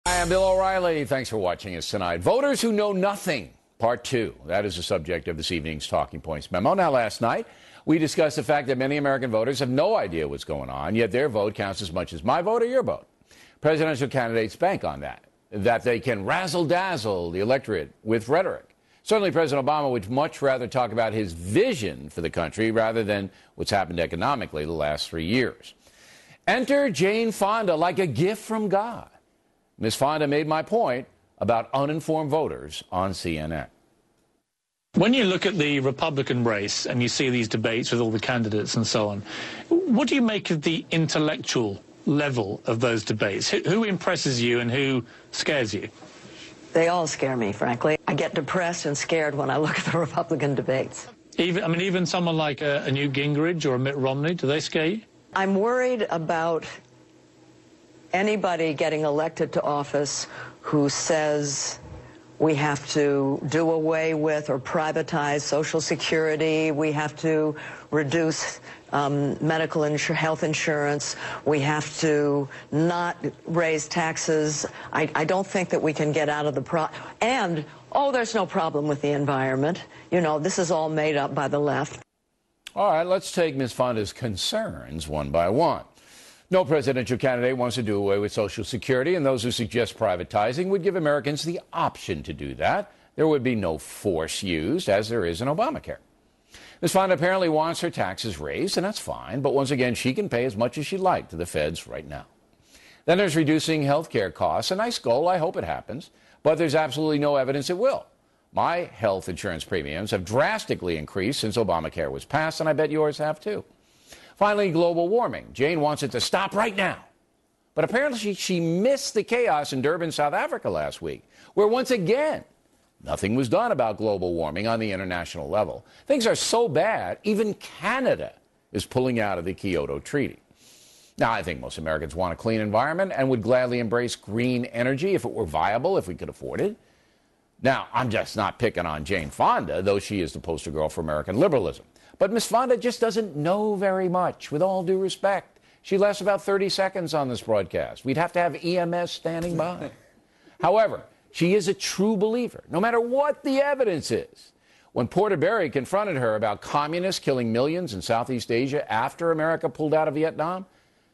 Hi, I'm Bill O'Reilly. Thanks for watching us tonight. Voters who know nothing, part 2. That is the subject of this evening's Talking Points memo. Now, last night, we discussed the fact that many American voters have no idea what's going on, yet their vote counts as much as my vote or your vote. Presidential candidates bank on that they can razzle-dazzle the electorate with rhetoric. Certainly, President Obama would much rather talk about his vision for the country rather than what's happened economically the last 3 years. Enter Jane Fonda like a gift from God. Ms. Fonda made my point about uninformed voters on CNN. When you look at the Republican race and you see these debates with all the candidates and so on, what do you make of the intellectual level of those debates? Who impresses you and who scares you? They all scare me, frankly. I get depressed and scared when I look at the Republican debates. Even someone like a Newt Gingrich or a Mitt Romney, do they scare you? I'm worried about anybody getting elected to office who says we have to do away with or privatize Social Security, we have to reduce medical health insurance, we have to not raise taxes. I don't think that we can get out of the and, there's no problem with the environment. You know, this is all made up by the left. All right, let's take Ms. Fonda's concerns one by one. No presidential candidate wants to do away with Social Security, and those who suggest privatizing would give Americans the option to do that. There would be no force used, as there is in Obamacare. Ms. Fonda apparently wants her taxes raised, and that's fine, but once again, she can pay as much as she'd like to the feds right now. Then there's reducing health care costs. A nice goal, I hope it happens, but there's absolutely no evidence it will. My health insurance premiums have drastically increased since Obamacare was passed, and I bet yours have too. Finally, global warming. Jane wants it to stop right now. But apparently she missed the chaos in Durban, South Africa last week, where once again, nothing was done about global warming on the international level. Things are so bad, even Canada is pulling out of the Kyoto Treaty. Now, I think most Americans want a clean environment and would gladly embrace green energy if it were viable, if we could afford it. Now, I'm just not picking on Jane Fonda, though she is the poster girl for American liberalism. But Ms. Fonda just doesn't know very much, with all due respect. She lasts about 30 seconds on this broadcast. We'd have to have EMS standing by. However, she is a true believer, no matter what the evidence is. When Porterberry confronted her about communists killing millions in Southeast Asia after America pulled out of Vietnam,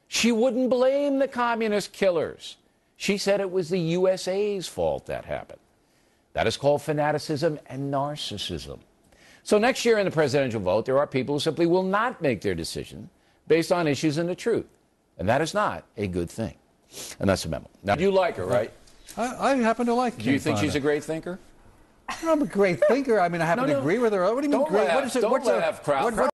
she wouldn't blame the communist killers. She said it was the USA's fault that happened. That is called fanaticism and narcissism. So next year in the presidential vote, there are people who simply will not make their decision based on issues and the truth. And that is not a good thing. And that's a memo. Now, you like her, right? I happen to like her. Do you think she's a great thinker? I'm a great thinker. I mean, I happen to agree with her. What do you mean great? Don't laugh. Don't laugh, crowd.